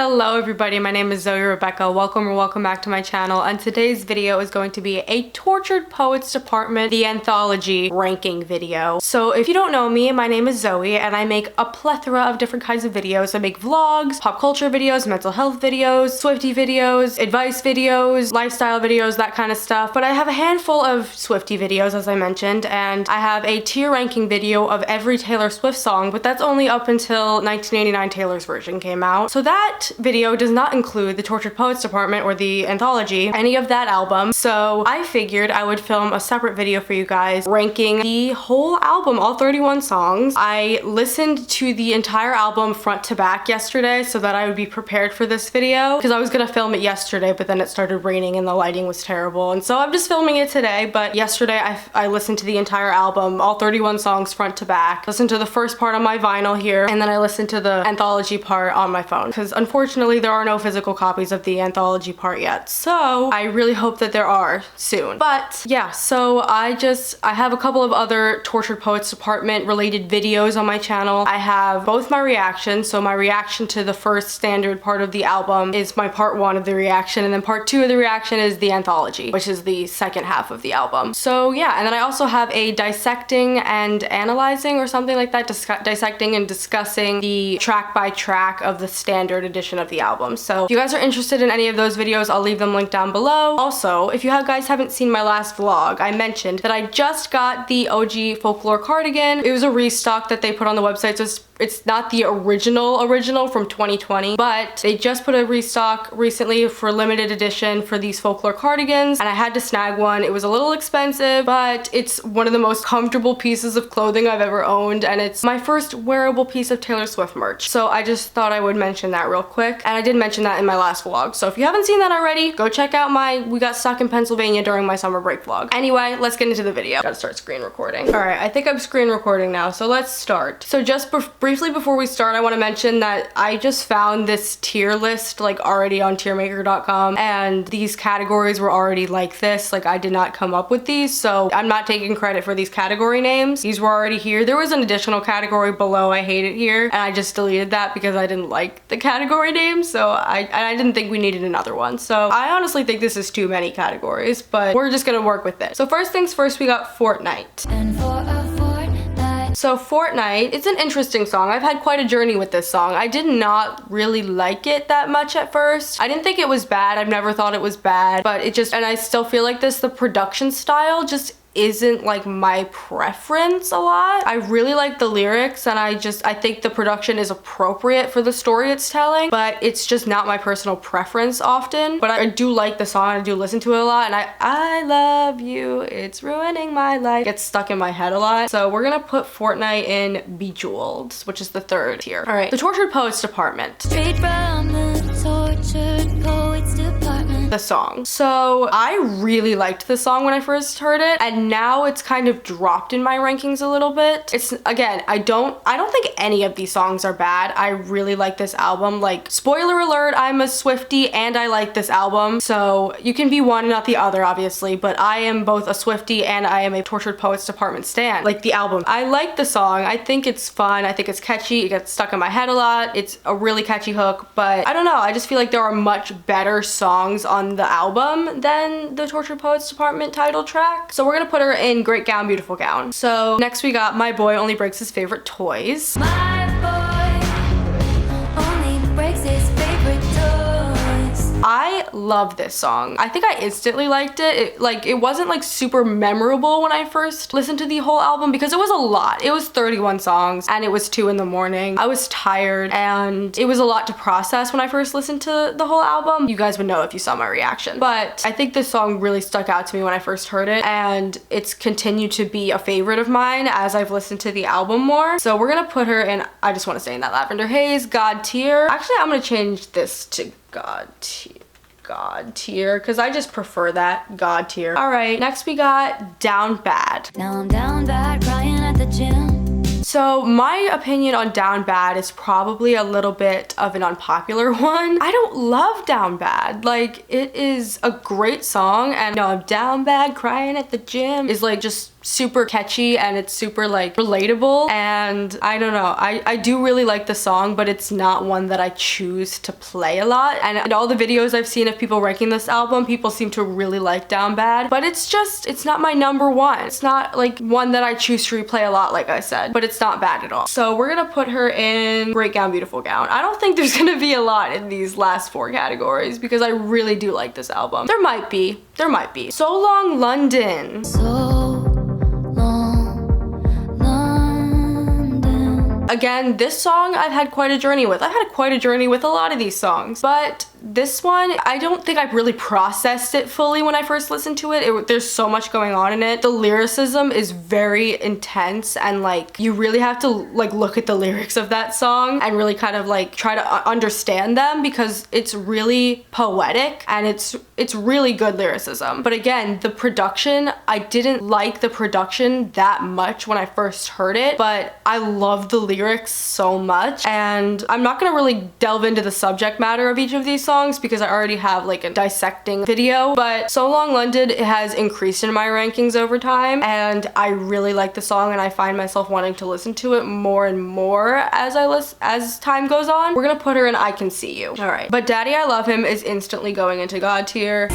Hello everybody, my name is Zoe Rebekah. Welcome back to my channel, and today's video is going to be a Tortured Poets Department, the anthology ranking video. So if you don't know me, my name is Zoe and I make a plethora of different kinds of videos. I make vlogs, pop culture videos, mental health videos, Swiftie videos, advice videos, lifestyle videos, that kind of stuff. But I have a handful of Swiftie videos, as I mentioned, and I have a tier ranking video of every Taylor Swift song, but that's only up until 1989 Taylor's version came out. So that video does not include the Tortured Poets Department or the anthology, any of that album. So I figured I would film a separate video for you guys ranking the whole album, all 31 songs. I listened to the entire album front to back yesterday so that I would be prepared for this video, because I was gonna film it yesterday, but then it started raining and the lighting was terrible, and so I'm just filming it today. But yesterday I listened to the entire album, all 31 songs front to back, listened to the first part on my vinyl here, and then I listened to the anthology part on my phone, because unfortunately there are no physical copies of the anthology part yet, so I really hope that there are soon. But yeah, so I have a couple of other Tortured Poets Department related videos on my channel. I have both my reactions, so my reaction to the first standard part of the album is my part 1 of the reaction, and then part 2 of the reaction is the anthology, which is the second half of the album. So yeah, and then I also have a dissecting and analyzing or something like that, dissecting and discussing the track by track of the standard edition of the album. So if you guys are interested in any of those videos, I'll leave them linked down below. Also, if you guys haven't seen my last vlog, I mentioned that I just got the OG Folklore cardigan. It was a restock that they put on the website, so it's not the original from 2020, but they just put a restock recently for limited edition for these Folklore cardigans, and I had to snag one. It was a little expensive, but it's one of the most comfortable pieces of clothing I've ever owned, and it's my first wearable piece of Taylor Swift merch. So I just thought I would mention that real quick, and I did mention that in my last vlog. So if you haven't seen that already, go check out my We Got Stuck in Pennsylvania During My Summer Break vlog. Anyway, let's get into the video. Gotta start screen recording. All right, I think I'm screen recording now, so let's start. So just briefly before we start, I want to mention that I just found this tier list like already on tiermaker.com, and these categories were already like this. Like, I did not come up with these, so I'm not taking credit for these category names. These were already here. There was an additional category below I hate it here, and I just deleted that because I didn't like the category name, so I didn't think we needed another one. So I honestly think this is too many categories, but we're just gonna work with it. So first things first, we got Fortnite. And for a fortnight. So Fortnite, it's an interesting song. I've had quite a journey with this song. I did not really like it that much at first. I didn't think it was bad. I've never thought it was bad, but it just, and I still feel like this, the production style just isn't like my preference a lot. I really like the lyrics, and I think the production is appropriate for the story it's telling, but it's just not my personal preference often. But I do like the song, I do listen to it a lot, and I love you, it's ruining my life gets stuck in my head a lot. So we're gonna put Fortnite in Bejeweled, which is the third tier. All right, the Tortured Poets Department. Straight from the Tortured Poets Department. The song. So I really liked the song when I first heard it, and now it's kind of dropped in my rankings a little bit. It's, again, I don't think any of these songs are bad. I really like this album. Like, spoiler alert, I'm a Swiftie and I like this album. So you can be one, not the other, obviously, but I am both a Swiftie and I am a Tortured Poets Department stan. Like, the album. I like the song. I think it's fun. I think it's catchy. It gets stuck in my head a lot. It's a really catchy hook, but I don't know. I just feel like there are much better songs on the album than the Tortured Poets Department title track. So we're gonna put her in Great Gown, Beautiful Gown. So next we got My Boy Only Breaks His Favorite Toys. My boy only breaks his favorite toys. I love this song. I think I instantly liked it. It wasn't like super memorable when I first listened to the whole album because it was a lot. It was 31 songs and it was 2 in the morning. I was tired and it was a lot to process when I first listened to the whole album. You guys would know if you saw my reaction. But I think this song really stuck out to me when I first heard it, and it's continued to be a favorite of mine as I've listened to the album more. So we're gonna put her in, I just want to say, in that Lavender Haze, God tier. Actually, I'm gonna change this to God tier because I just prefer that, God tier. All right, next we got Down Bad. Now I'm down bad, crying at the gym. So my opinion on Down Bad is probably a little bit of an unpopular one. I don't love Down Bad. Like, it is a great song, and you know, I'm down bad crying at the gym is like just super catchy, and it's super like relatable, and I don't know, I do really like the song, but it's not one that I choose to play a lot. And in all the videos I've seen of people ranking this album, people seem to really like Down Bad, but it's not my number one. It's not like one that I choose to replay a lot, like I said, but it's not bad at all. So we're gonna put her in Great Gown, Beautiful Gown. I don't think there's gonna be a lot in these last 4 categories because I really do like this album. There might be. So Long London. Again, this song I've had quite a journey with. I've had quite a journey with a lot of these songs, but this one, I don't think I've really processed it fully when I first listened to it. There's so much going on in it. The lyricism is very intense, and like you really have to like look at the lyrics of that song and really kind of like try to understand them because it's really poetic and it's really good lyricism. But again, the production, I didn't like the production that much when I first heard it, but I love the lyrics so much. And I'm not gonna really delve into the subject matter of each of these songs because I already have like a dissecting video, but So Long London has increased in my rankings over time, and I really like the song, and I find myself wanting to listen to it more and more as time goes on. We're gonna put her in I Can See You. All right, But Daddy I Love Him is instantly going into God tier.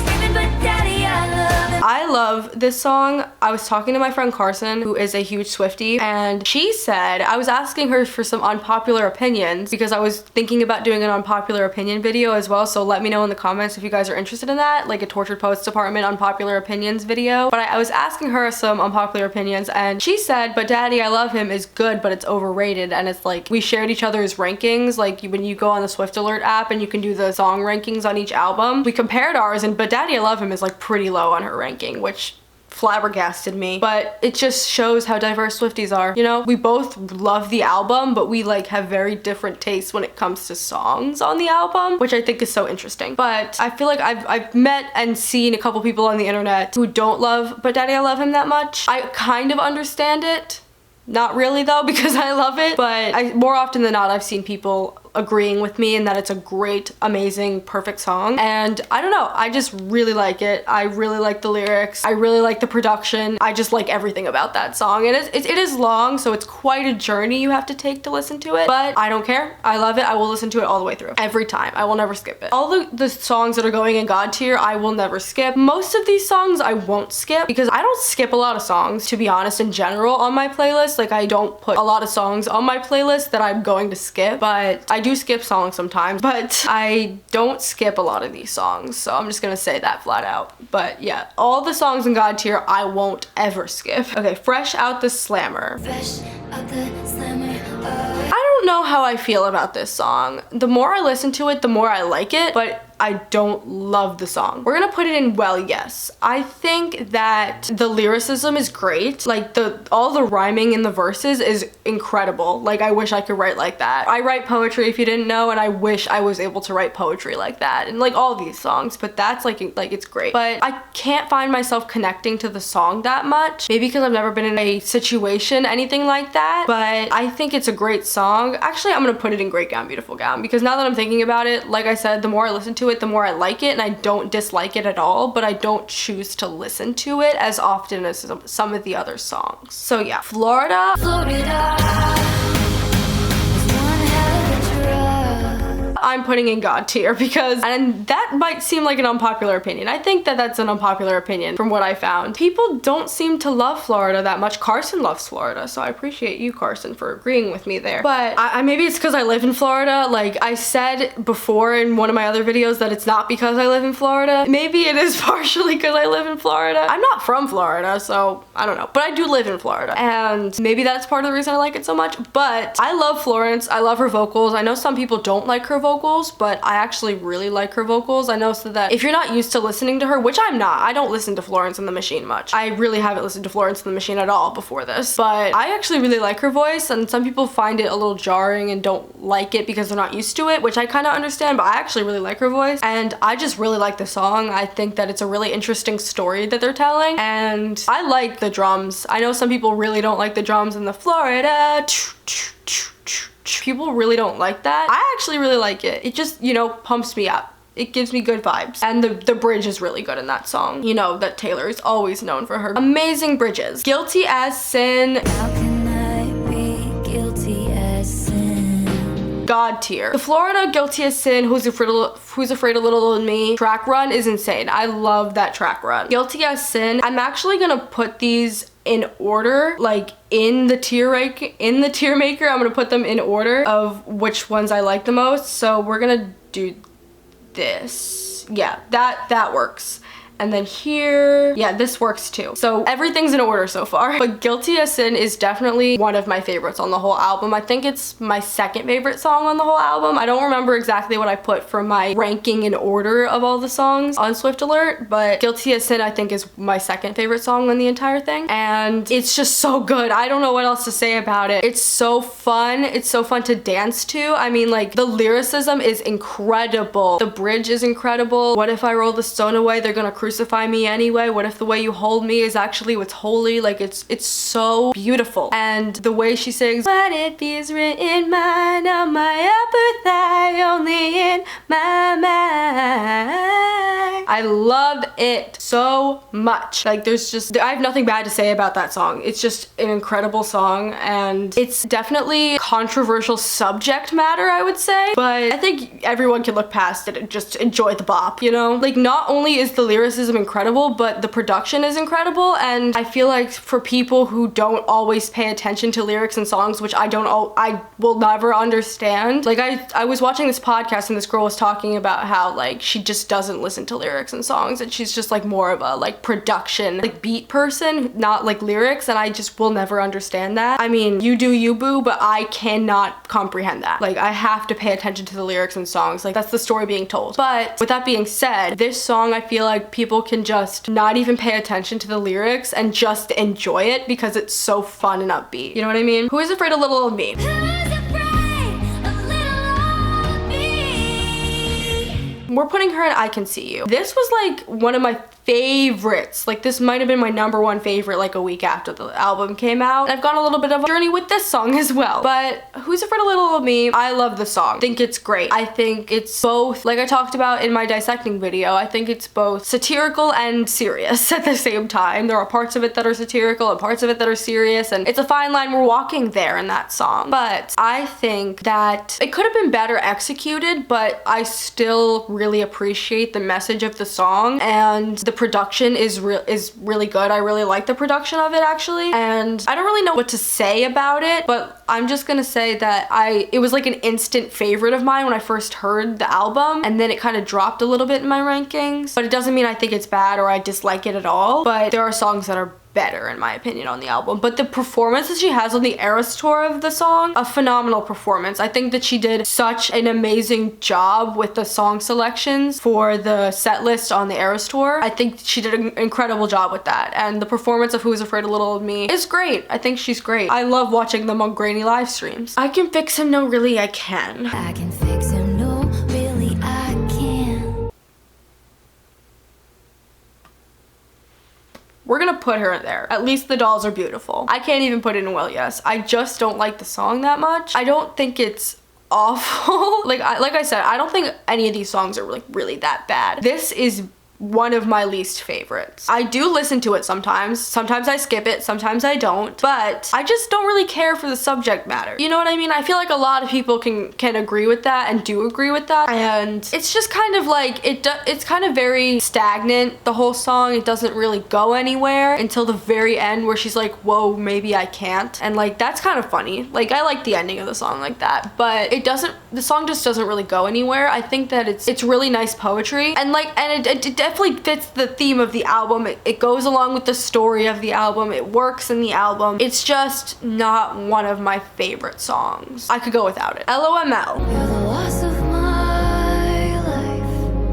I love this song. I was talking to my friend Carson, who is a huge Swiftie, and she said, I was asking her for some unpopular opinions because I was thinking about doing an unpopular opinion video as well, so let me know in the comments if you guys are interested in that, like a Tortured Poets Department unpopular opinions video. But I was asking her some unpopular opinions, and she said, But Daddy I Love Him is good, but it's overrated. And it's like, we shared each other's rankings, like when you go on the Swift Alert app and you can do the song rankings on each album. We compared ours, and But Daddy I Love Him is like pretty low on her ranking, which flabbergasted me, but it just shows how diverse Swifties are. You know, we both love the album, but we like have very different tastes when it comes to songs on the album, which I think is so interesting. But I feel like I've met and seen a couple people on the internet who don't love But Daddy I Love Him that much. I kind of understand it. Not really though, because I love it, but more often than not, I've seen people agreeing with me and that it's a great, amazing, perfect song. And I don't know, I just really like it. I really like the lyrics. I really like the production. I just like everything about that song. And it is long, so it's quite a journey you have to take to listen to it, but I don't care. I love it. I will listen to it all the way through. Every time. I will never skip it. All the songs that are going in God tier, I will never skip. Most of these songs I won't skip because I don't skip a lot of songs, to be honest, in general on my playlist. Like, I don't put a lot of songs on my playlist that I'm going to skip, but I do skip songs sometimes, but I don't skip a lot of these songs, so I'm just gonna say that flat out. But yeah, all the songs in God tier I won't ever skip. Okay, Fresh Out the Slammer. Fresh Out the Slammer. I don't know how I feel about this song. The more I listen to it, the more I like it, but I don't love the song. We're gonna put it in well, yes. I think that the lyricism is great. Like all the rhyming in the verses is incredible. Like, I wish I could write like that. I write poetry, if you didn't know, and I wish I was able to write poetry like that. And like all these songs, but that's like it's great. But I can't find myself connecting to the song that much. Maybe because I've never been in a situation, anything like that. But I think it's a great song. Actually, I'm gonna put it in Great Gown, Beautiful Gown, because now that I'm thinking about it, like I said, the more I listen to it, the more I like it, and I don't dislike it at all, but I don't choose to listen to it as often as some of the other songs. So yeah, Florida. I'm putting in God tier because, and that might seem like an unpopular opinion. I think that that's an unpopular opinion from what I found. People don't seem to love Florida that much. Carson loves Florida, so I appreciate you, Carson, for agreeing with me there. But maybe it's because I live in Florida. Like I said before in one of my other videos that it's not because I live in Florida. Maybe it is partially because I live in Florida. I'm not from Florida, so I don't know. But I do live in Florida, and maybe that's part of the reason I like it so much. But I love Florence. I love her vocals. I know some people don't like her vocals, vocals, but I actually really like her vocals. I know so that if you're not used to listening to her, which I'm not, I don't listen to Florence and the Machine much. I really haven't listened to Florence and the Machine at all before this, but I actually really like her voice, and some people find it a little jarring and don't like it because they're not used to it, which I kind of understand, but I actually really like her voice, and I just really like the song. I think that it's a really interesting story that they're telling, and I like the drums. I know some people really don't like the drums in the Florida. People really don't like that. I actually really like it. It just, you know, pumps me up. It gives me good vibes. And the bridge is really good in that song. You know that Taylor is always known for her amazing bridges. Guilty as Sin. How can I be guilty as sin? God tier. The Florida Guilty as Sin, Who's Afraid of Little Than Me track run is insane. I love that track run. Guilty as Sin. I'm actually gonna put these in order, like in the tier maker. I'm gonna put them in order of which ones I like the most. So we're gonna do this. Yeah, that works. And then here, yeah, this works too. So everything's in order so far. But Guilty as Sin is definitely one of my favorites on the whole album. I think it's my second favorite song on the whole album. I don't remember exactly what I put for my ranking in order of all the songs on Swift Alert, but Guilty as Sin I think is my second favorite song on the entire thing. And it's just so good. I don't know what else to say about it. It's so fun. It's so fun to dance to. I mean, like, the lyricism is incredible. The bridge is incredible. What if I roll the stone away? They're gonna crucify me anyway. What if the way you hold me is actually what's holy? Like, it's so beautiful. And the way she sings, what it be is written mine on my upper thigh, only in my mind. I love it so much. Like, I have nothing bad to say about that song. It's just an incredible song, and it's definitely controversial subject matter, I would say, but I think everyone can look past it and just enjoy the bop, you know? Like, not only is the lyricism incredible, but the production is incredible, and I feel like for people who don't always pay attention to lyrics and songs, which I will never understand. Like, I was watching this podcast and this girl was talking about how, like, she just doesn't listen to lyrics and songs, and she's just like more of a like production, like beat person, not like lyrics, and I just will never understand that. I mean, you do you, boo, but I cannot comprehend that. Like, I have to pay attention to the lyrics and songs. Like, that's the story being told. But with that being said, this song, I feel like people can just not even pay attention to the lyrics and just enjoy it because it's so fun and upbeat. You know what I mean? Who is afraid of little old me? We're putting her in I Can See You. This was like one of my favorites. Like, this might have been my #1 favorite like a week after the album came out. And I've gone a little bit of a journey with this song as well. But Who's Afraid of Little Old Me? I love the song. I think it's great. I think it's both, like I talked about in my dissecting video, I think it's both satirical and serious at the same time. There are parts of it that are satirical and parts of it that are serious, and it's a fine line we're walking there in that song. But I think that it could have been better executed, but I still really appreciate the message of the song, and the production is really good. I really like the production of it, actually, and I don't really know what to say about it, but I'm just gonna say that it was like an instant favorite of mine when I first heard the album, and then it kind of dropped a little bit in my rankings. But it doesn't mean I think it's bad or I dislike it at all, but there are songs that are better in my opinion on the album. But the performance that she has on the Eras tour of the song, a phenomenal performance. I think that she did such an amazing job with the song selections for the set list on the Eras tour. I think she did an incredible job with that, and the performance of Who's Afraid of Little Old Me is great. I think she's great. I love watching them on grainy live streams. I can fix him, no really I can. I can fix him, no really I can. We're gonna put her in there. At least the dolls are beautiful. I can't even put it in Well Yes. I just don't like the song that much. I don't think it's awful. like I said, I don't think any of these songs are really that bad. This is one of my least favorites. I do listen to it sometimes. Sometimes I skip it, sometimes I don't, but I just don't really care for the subject matter. You know what I mean? I feel like a lot of people can agree with that and do agree with that, and it's just kind of like, it's kind of very stagnant, the whole song. It doesn't really go anywhere until the very end where she's like, whoa, maybe I can't, and like, that's kind of funny. Like, I like the ending of the song like that, but the song just doesn't really go anywhere. I think that it's really nice poetry, and like, and it definitely fits the theme of the album. It goes along with the story of the album. It works in the album. It's just not one of my favorite songs. I could go without it. LOML. You're the loss of my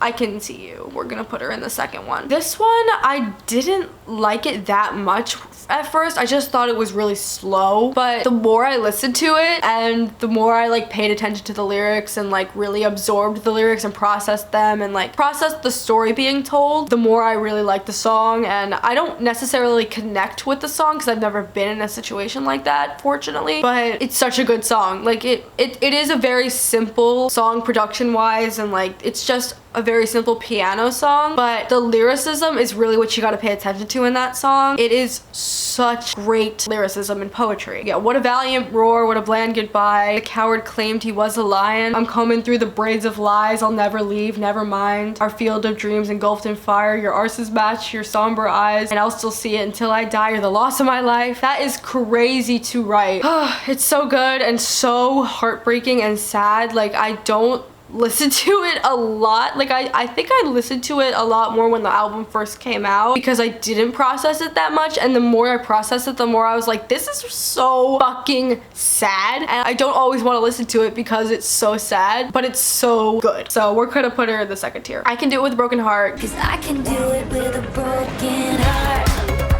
I Can See You. We're gonna put her in the second one. This one, I didn't like it that much at first. I just thought it was really slow, but the more I listened to it and the more I like paid attention to the lyrics and like really absorbed the lyrics and processed them and like processed the story being told, the more I really liked the song. And I don't necessarily connect with the song because I've never been in a situation like that, fortunately, but it's such a good song. Like it is a very simple song production wise, and like it's just a very simple piano song, but the lyricism is really what you gotta pay attention to in that song. It is such great lyricism and poetry. Yeah, what a valiant roar, what a bland goodbye. The coward claimed he was a lion. I'm combing through the braids of lies, I'll never leave, never mind. Our field of dreams engulfed in fire, your arses match your somber eyes, and I'll still see it until I die. You're the loss of my life. That is crazy to write. It's so good and so heartbreaking and sad. Like, I don't listen to it a lot. Like I think I listened to it a lot more when the album first came out because I didn't process it that much, and the more I processed it, the more I was like, this is so fucking sad, and I don't always want to listen to it because it's so sad, but it's so good. So we're gonna put her in the second tier. I Can Do It With a Broken Heart, because I can do it with a broken heart.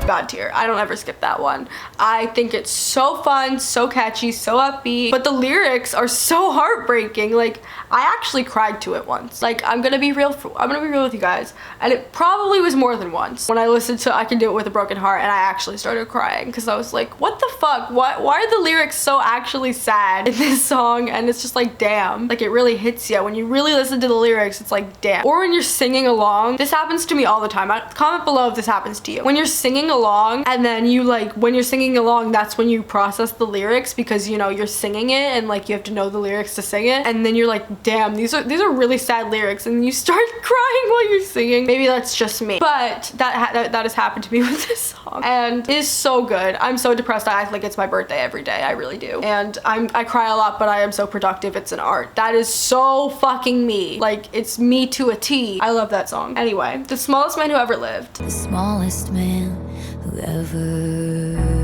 God tier. I don't ever skip that one. I think it's so fun, so catchy, so upbeat, but the lyrics are so heartbreaking. Like, I actually cried to it once. Like, I'm gonna be real with you guys, and it probably was more than once when I listened to I Can Do It With a Broken Heart, and I actually started crying because I was like, what the fuck? Why are the lyrics so actually sad in this song? And it's just like, damn. Like, it really hits you when you really listen to the lyrics. It's like, damn. Or when you're singing along. This happens to me all the time. Comment below if this happens to you. When you're singing along, and then you like, when you're singing along, that's when you process the lyrics, because you know you're singing it and like you have to know the lyrics to sing it, and then you're like, damn, these are really sad lyrics, and you start crying while you're singing. Maybe that's just me, but that has happened to me with this song, and it is so good. I'm so depressed I act like it's my birthday every day. I really do, and I cry a lot, but I am so productive. It's an art. That is so fucking me. Like, it's me to a T. I love that song. Anyway, The Smallest Man Who Ever Lived. The smallest man who ever lived.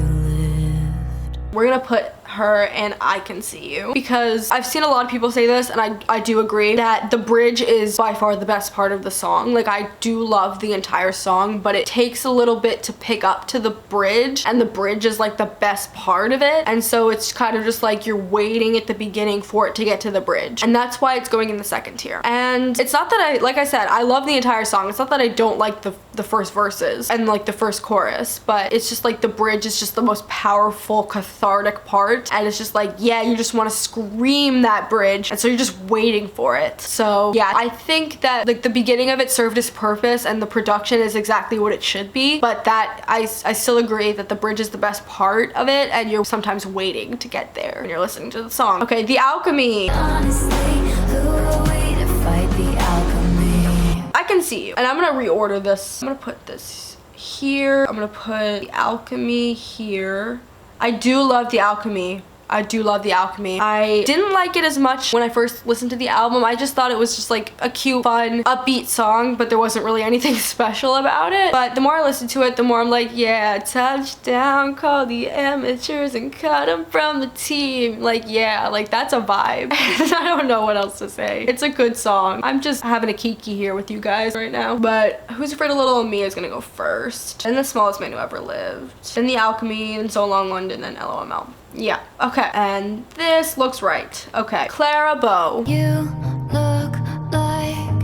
We're gonna put her in I Can See You because I've seen a lot of people say this, and I do agree that the bridge is by far the best part of the song. Like, I do love the entire song, but it takes a little bit to pick up to the bridge, and the bridge is like the best part of it, and so it's kind of just like you're waiting at the beginning for it to get to the bridge, and that's why it's going in the second tier. And it's not that like I said, I love the entire song. It's not that I don't like the first verses and like the first chorus, but it's just like the bridge is just the most powerful, cathartic part. And it's just like, yeah, you just want to scream that bridge, and so you're just waiting for it. So yeah, I think that like the beginning of it served its purpose, and the production is exactly what it should be, but that I still agree that the bridge is the best part of it, and you're sometimes waiting to get there when you're listening to the song. Okay, The Alchemy. Honestly, who are we to fight the alchemy? I Can See You. And I'm gonna reorder this. I'm gonna put this here. I'm gonna put The Alchemy here. I do love The Alchemy. I do love The Alchemy. I didn't like it as much when I first listened to the album. I just thought it was just like a cute, fun, upbeat song, but there wasn't really anything special about it. But the more I listen to it, the more I'm like, yeah, touchdown, call the amateurs and cut them from the team. Like, yeah, like that's a vibe. I don't know what else to say. It's a good song. I'm just having a kiki here with you guys right now. But Who's Afraid of Little Old Me is gonna go first. And The Smallest Man Who Ever Lived. Then The Alchemy, and So Long London, and LOML. Yeah, okay, and this looks right. Okay, Clara Bow. You look like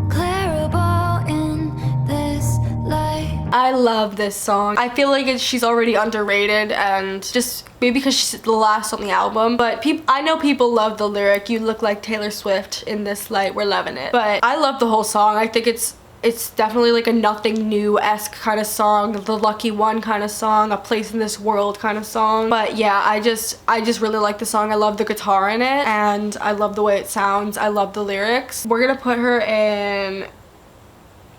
Clara Bow in this light. I love this song. I feel like she's already underrated, and just maybe because she's the last on the album, but I know people love the lyric, you look like Taylor Swift in this light, we're loving it. But I love the whole song. I think it's definitely like a Nothing New-esque kind of song, the Lucky One kind of song, A Place in This World kind of song. But yeah, I just really like the song. I love the guitar in it, and I love the way it sounds. I love the lyrics. We're gonna put her in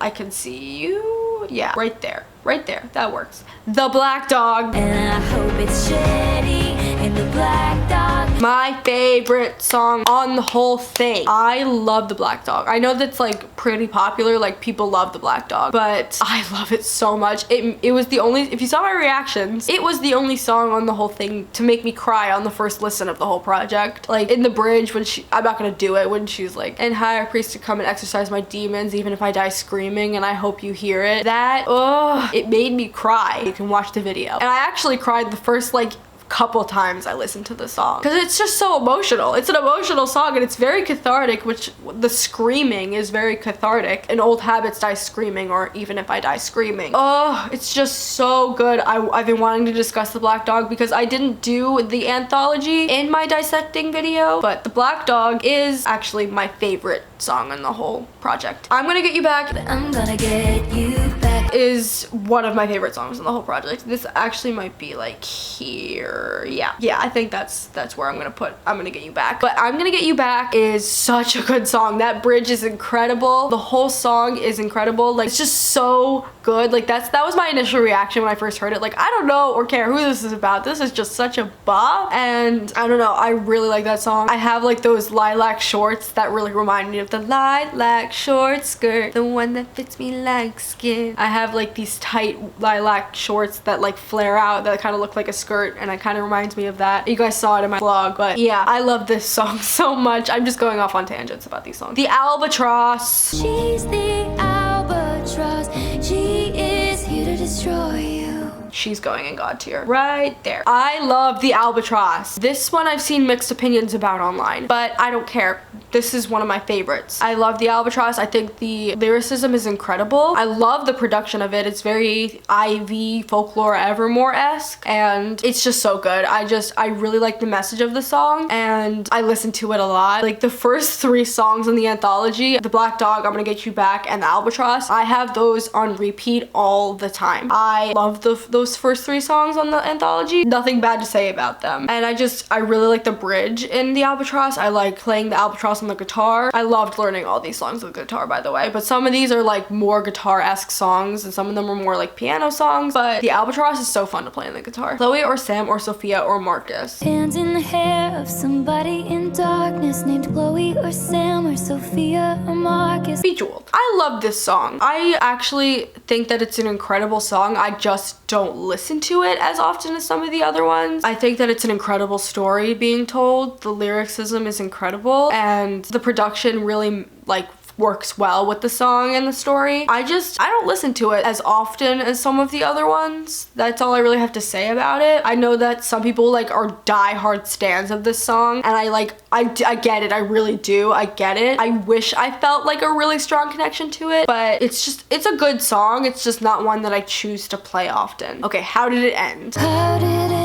I Can See You. Yeah, right there. Right there. That works. The Black Dog. And I hope it's shitty in the black dog. My favorite song on the whole thing. I love the Black Dog. I know that's like pretty popular, like people love the Black Dog, but I love it so much. It was the only, if you saw my reactions, it was the only song on the whole thing to make me cry on the first listen of the whole project. Like in the bridge when I'm not gonna do it, when she's like, and higher priest to come and exercise my demons even if I die screaming, and I hope you hear it. That, oh, it made me cry. You can watch the video. And I actually cried the first like couple times I listened to the song because it's just so emotional. It's an emotional song and it's very cathartic, which the screaming is very cathartic. And old habits die screaming, or even if I die screaming. Oh, it's just so good. I've been wanting to discuss the Black Dog because I didn't do the anthology in my dissecting video, but the Black Dog is actually my favorite song in the whole project. I'm Gonna Get You Back, I'm gonna get you back, is one of my favorite songs in the whole project. This actually might be like here. Yeah, I think that's where I'm gonna put I'm Gonna Get You Back. But I'm Gonna Get You Back is such a good song. That bridge is incredible. The whole song is incredible. Like, it's just so good. Like, that was my initial reaction when I first heard it. Like, I don't know or care who this is about. This is just such a bop, and I don't know, I really like that song. I have like those lilac shorts that really remind me of the lilac short skirt, the one that fits me like skin. I have like these tight lilac shorts that like flare out, that kind of look like a skirt, and it kind of reminds me of that. You guys saw it in my vlog, but yeah, I love this song so much. I'm just going off on tangents about these songs. The Albatross. she's the albatross, she is here to destroy you. She's going in God tier right there. I love the Albatross. This one I've seen mixed opinions about online, but I don't care. This is one of my favorites. I love the Albatross. I think the lyricism is incredible. I love the production of it. It's very Ivy, Folklore, Evermore-esque, and it's just so good. I really like the message of the song, and I listen to it a lot. Like the first 3 songs in the anthology, the Black Dog, I'm Gonna Get You Back, and the Albatross, I have those on repeat all the time. I love those first 3 songs on the anthology. Nothing bad to say about them. And I really like the bridge in the Albatross. I like playing the Albatross on the guitar. I loved learning all these songs with guitar, by the way, but some of these are like more guitar-esque songs and some of them are more like piano songs, but the Albatross is so fun to play on the guitar. Chloe or Sam or Sophia or Marcus. Hands in the hair of somebody in darkness, named Chloe or Sam or Sophia or Marcus. Bejeweled. I love this song. I actually think that it's an incredible song. I just don't listen to it as often as some of the other ones. I think that it's an incredible story being told. The lyricism is incredible and the production really like works well with the song and the story. I don't listen to it as often as some of the other ones. That's all I really have to say about it. I know that some people like are die-hard stans of this song, and I get it. I really do. I get it. I wish I felt like a really strong connection to it, but it's a good song. It's just not one that I choose to play often. Okay, how did it end? How did it end?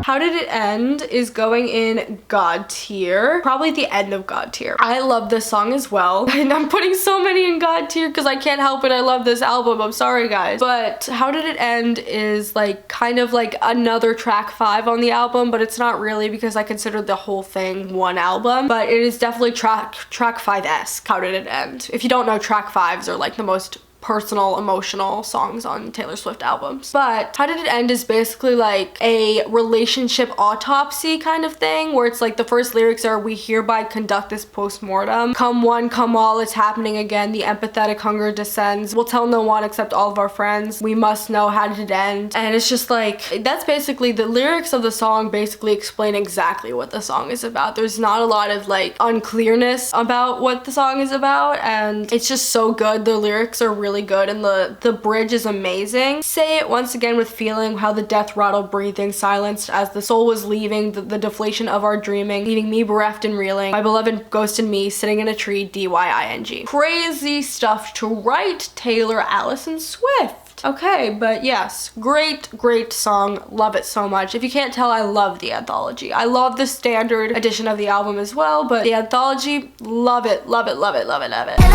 How Did It End is going in God tier. Probably the end of God tier. I love this song as well. And I'm putting so many in God tier because I can't help it. I love this album. I'm sorry, guys. But How Did It End is like kind of like another track 5 on the album, but it's not really because I consider the whole thing one album. But it is definitely track 5-esque. How Did It End? If you don't know, track 5s are like the most personal, emotional songs on Taylor Swift albums. But How Did It End is basically like a relationship autopsy kind of thing, where it's like the first lyrics are, we hereby conduct this post-mortem. Come one, come all, it's happening again. The empathetic hunger descends. We'll tell no one except all of our friends. We must know how did it end. And it's just like, that's basically the lyrics of the song basically explain exactly what the song is about. There's not a lot of like unclearness about what the song is about, and it's just so good. The lyrics are really good and the bridge is amazing. Say it once again with feeling, how the death rattled breathing, silenced as the soul was leaving, the deflation of our dreaming, leaving me bereft and reeling, my beloved ghost and me sitting in a tree, DYING. Crazy stuff to write, Taylor Allison Swift. Okay, but yes, great song. Love it so much. If you can't tell, I love the anthology. I love the standard edition of the album as well, but the anthology, love it. I love it. I love it, I love it, I love it.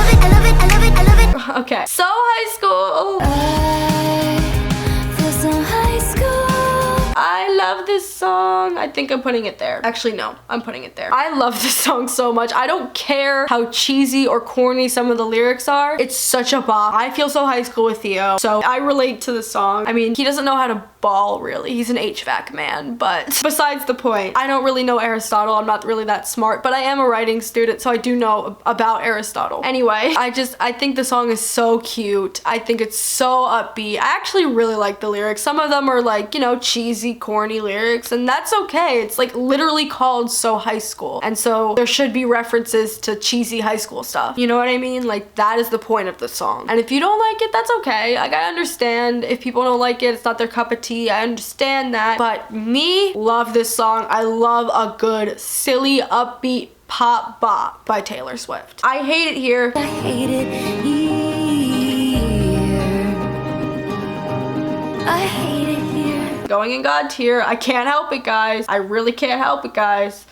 Okay, so high school. I feel so high school. I love this song. I think I'm putting it there. Actually, no, I'm putting it there. I love this song so much. I don't care how cheesy or corny some of the lyrics are. It's such a bop. I feel so high school with Theo, so I relate to the song. I mean, he doesn't know how to ball really. He's an HVAC man, but besides the point. I don't really know Aristotle. I'm not really that smart, but I am a writing student, so I do know about Aristotle. Anyway, I think the song is so cute. I think it's so upbeat. I actually really like the lyrics. Some of them are like, you know, cheesy, corny lyrics, and that's okay. It's like literally called So High School, and so there should be references to cheesy high school stuff. You know what I mean? Like, that is the point of the song. And if you don't like it, that's okay. Like, I understand if people don't like it, it's not their cup of tea. I understand that, but me, love this song. I love a good, silly, upbeat pop bop by Taylor Swift. I hate it here. I hate it here. I hate it here. Going in God tier. I can't help it, guys. I really can't help it, guys.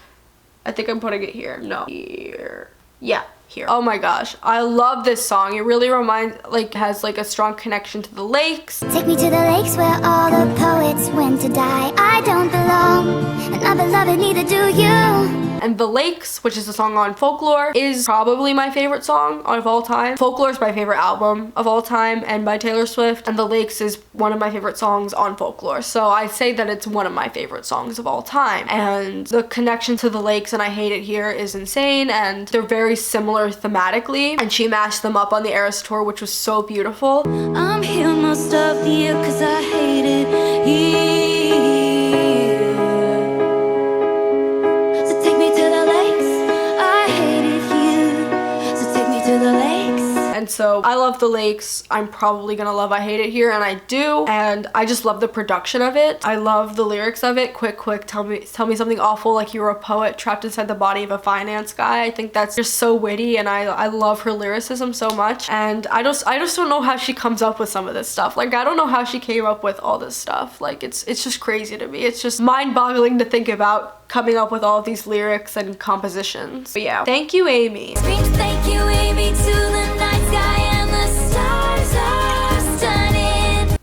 I think I'm putting it here. No. Here. Yeah. Here. Oh my gosh, I love this song. It really has like a strong connection to the lakes. Take me to the lakes where all the poets went to die. I don't belong, and I beloved, neither do you. And The Lakes, which is a song on Folklore, is probably my favorite song of all time. Folklore is my favorite album of all time and by Taylor Swift, and The Lakes is one of my favorite songs on Folklore. So I say that it's one of my favorite songs of all time. And the connection to The Lakes and I Hate It Here is insane, and they're very similar thematically, and she mashed them up on the Eras tour, which was so beautiful. I'm here most of the year cause I hate it here. So take me to the lakes, I hate it here. So take me to the lakes. And so I love The Lakes. I'm probably gonna love I Hate It Here, and I do. And I just love the production of it. I love the lyrics of it. Quick, tell me something awful like you were a poet trapped inside the body of a finance guy. I think that's just so witty, and I love her lyricism so much. And I just don't know how she comes up with some of this stuff. Like, I don't know how she came up with all this stuff. Like, it's just crazy to me. It's just mind-boggling to think about coming up with all of these lyrics and compositions. But yeah, thank you, Amy. Screams thank you, Amy, to the night sky and the stars are stunning.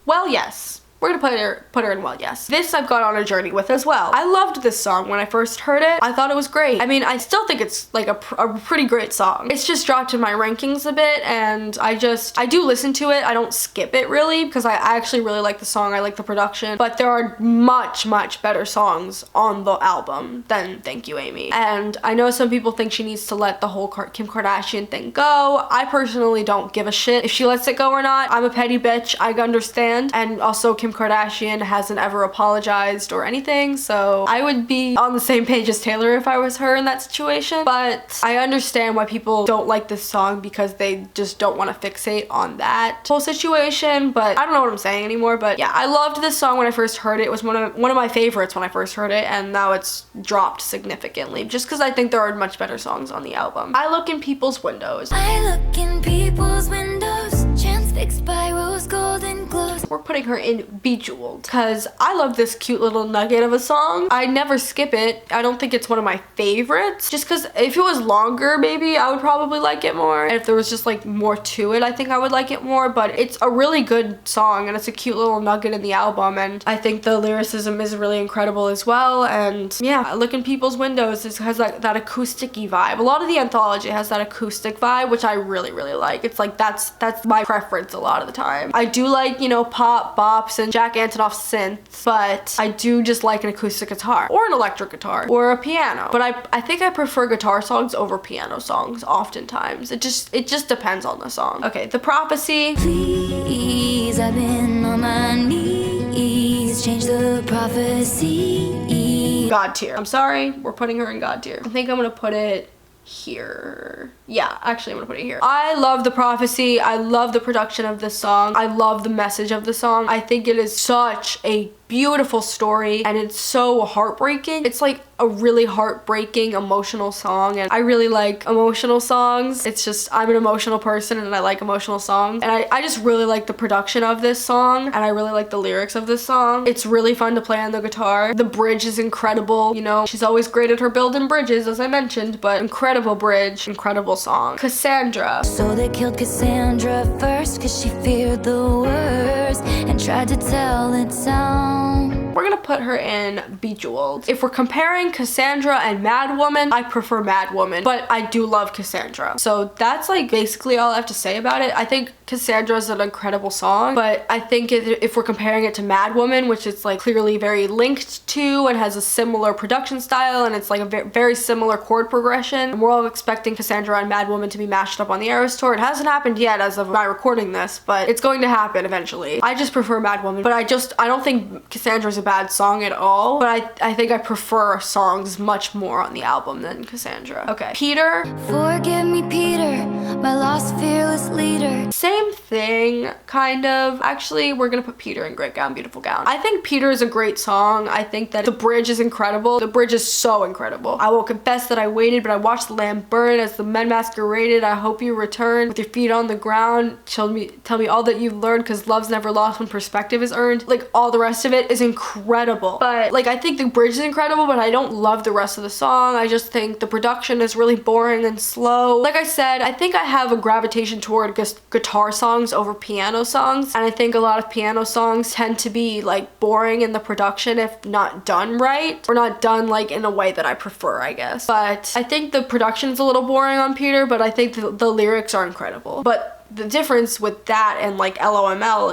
Well, yes. We're gonna put her in well, yes. This I've gone on a journey with as well. I loved this song when I first heard it. I thought it was great. I mean, I still think it's like a pretty great song. It's just dropped in my rankings a bit, and I do listen to it. I don't skip it really, because I actually really like the song. I like the production, but there are much, much better songs on the album than Thank You, Amy. And I know some people think she needs to let the whole Kim Kardashian thing go. I personally don't give a shit if she lets it go or not. I'm a petty bitch, I understand. And also Kim Kardashian hasn't ever apologized or anything, so I would be on the same page as Taylor if I was her in that situation. But I understand why people don't like this song, because they just don't want to fixate on that whole situation. But I don't know what I'm saying anymore. But yeah, I loved this song when I first heard it. It was one of my favorites when I first heard it, and now it's dropped significantly just because I think there are much better songs on the album. I Look in People's Windows. I look in people's windows, transfixed by rose golden glows. We're putting her in Bejeweled because I love this cute little nugget of a song. I never skip it. I don't think it's one of my favorites, just because if it was longer, maybe I would probably like it more. And if there was just like more to it, I think I would like it more. But it's a really good song, and it's a cute little nugget in the album, and I think the lyricism is really incredible as well. And yeah, Look in People's Windows has that acoustic-y vibe. A lot of the anthology has that acoustic vibe, which I really, really like. It's like that's my preference a lot of the time. I do like, you know, pop, bops, and Jack Antonoff synths, but I do just like an acoustic guitar or an electric guitar or a piano. But I think I prefer guitar songs over piano songs oftentimes. It just depends on the song. Okay, The Prophecy. Please, I've been on my knees, change the prophecy. God tier. I'm sorry, we're putting her in God tier. I think I'm gonna put it here. Yeah, actually I'm gonna put it here. I love The Prophecy. I love the production of this song. I love the message of the song. I think it is such a beautiful story, and it's so heartbreaking. It's like a really heartbreaking, emotional song, and I really like emotional songs. It's just, I'm an emotional person and I like emotional songs, and I just really like the production of this song, and I really like the lyrics of this song. It's really fun to play on the guitar. The bridge is incredible. You know, she's always great at her building bridges, as I mentioned, but incredible bridge, incredible song. Cassandra. So they killed Cassandra first, cause she feared the worst and tried to tell it down. We're gonna put her in Bejeweled. If we're comparing Cassandra and Mad Woman, I prefer Mad Woman, but I do love Cassandra. So that's like basically all I have to say about it. I think Cassandra is an incredible song, but I think if we're comparing it to Mad Woman, which is like clearly very linked to and has a similar production style and it's like a very similar chord progression, and we're all expecting Cassandra and Mad Woman to be mashed up on the Eras tour. It hasn't happened yet as of my recording this, but it's going to happen eventually. I just prefer Mad Woman, but I don't think Cassandra's a bad song at all, but I think I prefer songs much more on the album than Cassandra. Okay, Peter. Forgive me, Peter, my lost fearless leader. Same thing, kind of. Actually, we're gonna put Peter in Great Gown, Beautiful Gown. I think Peter is a great song. I think that the bridge is incredible. The bridge is so incredible. I will confess that I waited, but I watched the lamb burn as the men masqueraded. I hope you return with your feet on the ground. Tell me all that you've learned, because love's never lost when perspective is earned. Like, all the rest of it is incredible. But like, I think the bridge is incredible, but I don't love the rest of the song. I just think the production is really boring and slow. Like I said, I think I have a gravitation toward guitar songs over piano songs, and I think a lot of piano songs tend to be like boring in the production if not done right, or not done like in a way that I prefer, I guess. But I think the production is a little boring on Peter, but I think the lyrics are incredible. But the difference with that and like LOML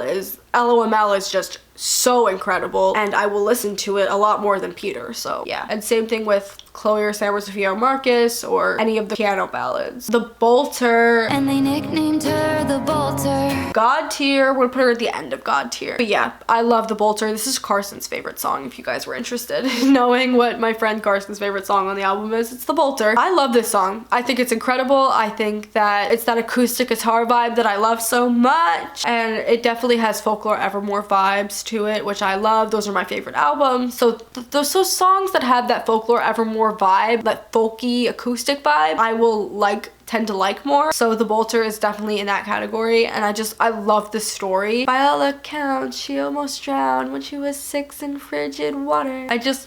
is just so incredible, and I will listen to it a lot more than Peter. So yeah, and same thing with Chloe or Sam or Sophia or Marcus or any of the piano ballads. The Bolter, And they nicknamed her the Bolter. God Tier, we're gonna put her at the end of God Tier. But yeah, I love The Bolter. This is Carson's favorite song, if you guys were interested in knowing what my friend Carson's favorite song on the album is. It's The Bolter. I love this song. I think it's incredible. I think that it's that acoustic guitar vibe that I love so much, and it definitely has Folklore Evermore vibes to it, which I love. Those are my favorite albums. So those songs that have that Folklore Evermore vibe, that folky acoustic vibe, I will tend to like more. So The Bolter is definitely in that category, and I love the story. By all accounts, she almost drowned when she was 6 in frigid water.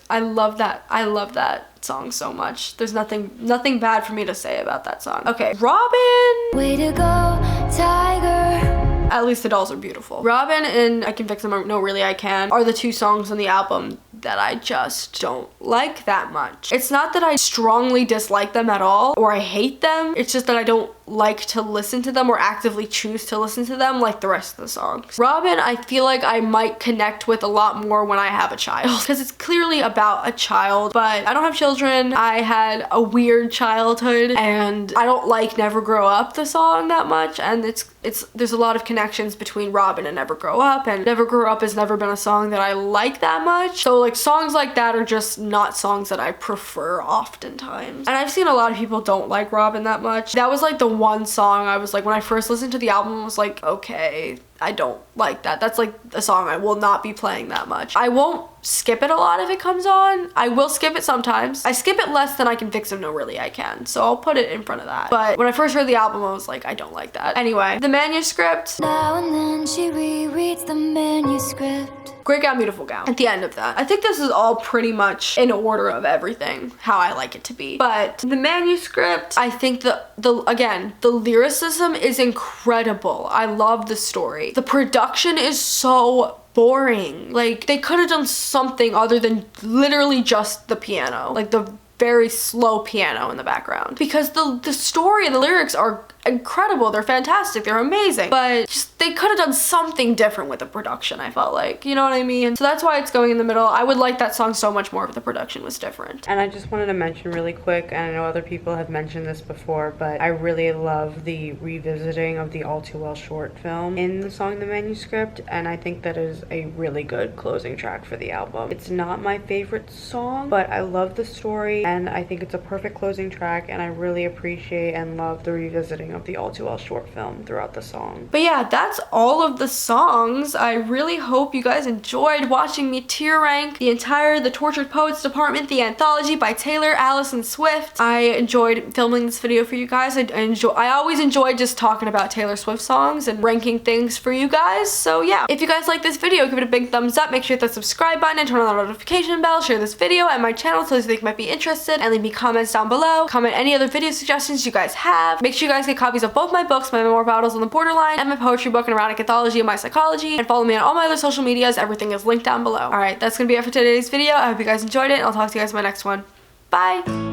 I love that. I love that song so much. There's nothing bad for me to say about that song. Okay, Robin. Way to go, Tiger. At least the dolls are beautiful. Robin and I Can Fix Them or No Really I Can are the two songs on the album that I just don't like that much. It's not that I strongly dislike them at all or I hate them. It's just that I don't like to listen to them or actively choose to listen to them like the rest of the songs. Robin, I feel like I might connect with a lot more when I have a child, because it's clearly about a child, but I don't have children. I had a weird childhood, and I don't like Never Grow Up, the song, that much, and there's a lot of connections between Robin and Never Grow Up, and Never Grow Up has never been a song that I like that much. So like, songs like that are just not songs that I prefer oftentimes. And I've seen a lot of people don't like Robin that much. That was like the one song I was like, when I first listened to the album, I was like, okay, I don't like that. That's like a song I will not be playing that much. I won't skip it a lot if it comes on. I will skip it sometimes. I skip it less than I Can Fix Them No Really I Can, so I'll put it in front of that. But when I first heard the album, I was like, I don't like that. Anyway, the manuscript. Now and then she rereads the manuscript. Great Gown, Beautiful Gown. At the end of that. I think this is all pretty much in order of everything, how I like it to be. But the manuscript, I think again, the lyricism is incredible. I love the story. The production is so boring. Like, they could have done something other than literally just the piano. Like, the very slow piano in the background. Because the story and the lyrics are incredible. They're fantastic. They're amazing. But just, they could have done something different with the production, I felt like. You know what I mean? So that's why it's going in the middle. I would like that song so much more if the production was different. And I just wanted to mention really quick, and I know other people have mentioned this before, but I really love the revisiting of the All Too Well short film in the song The Manuscript, and I think that is a really good closing track for the album. It's not my favorite song, but I love the story, and I think it's a perfect closing track, and I really appreciate and love the revisiting of the All Too Well short film throughout the song. But yeah, that's all of the songs. I really hope you guys enjoyed watching me tier rank the Tortured Poets Department, the anthology by Taylor, Allison Swift. I enjoyed filming this video for you guys. I always enjoy just talking about Taylor Swift songs and ranking things for you guys. So yeah, if you guys like this video, give it a big thumbs up. Make sure you hit that subscribe button and turn on the notification bell. Share this video and my channel so you think you might be interested, and leave me comments down below. Comment any other video suggestions you guys have. Make sure you guys get copies of both my books, my memoir Battles on the Borderline, and my poetry book, An Erotic Anthology of My Psychology, and follow me on all my other social medias. Everything is linked down below. Alright, that's gonna be it for today's video. I hope you guys enjoyed it, and I'll talk to you guys in my next one. Bye!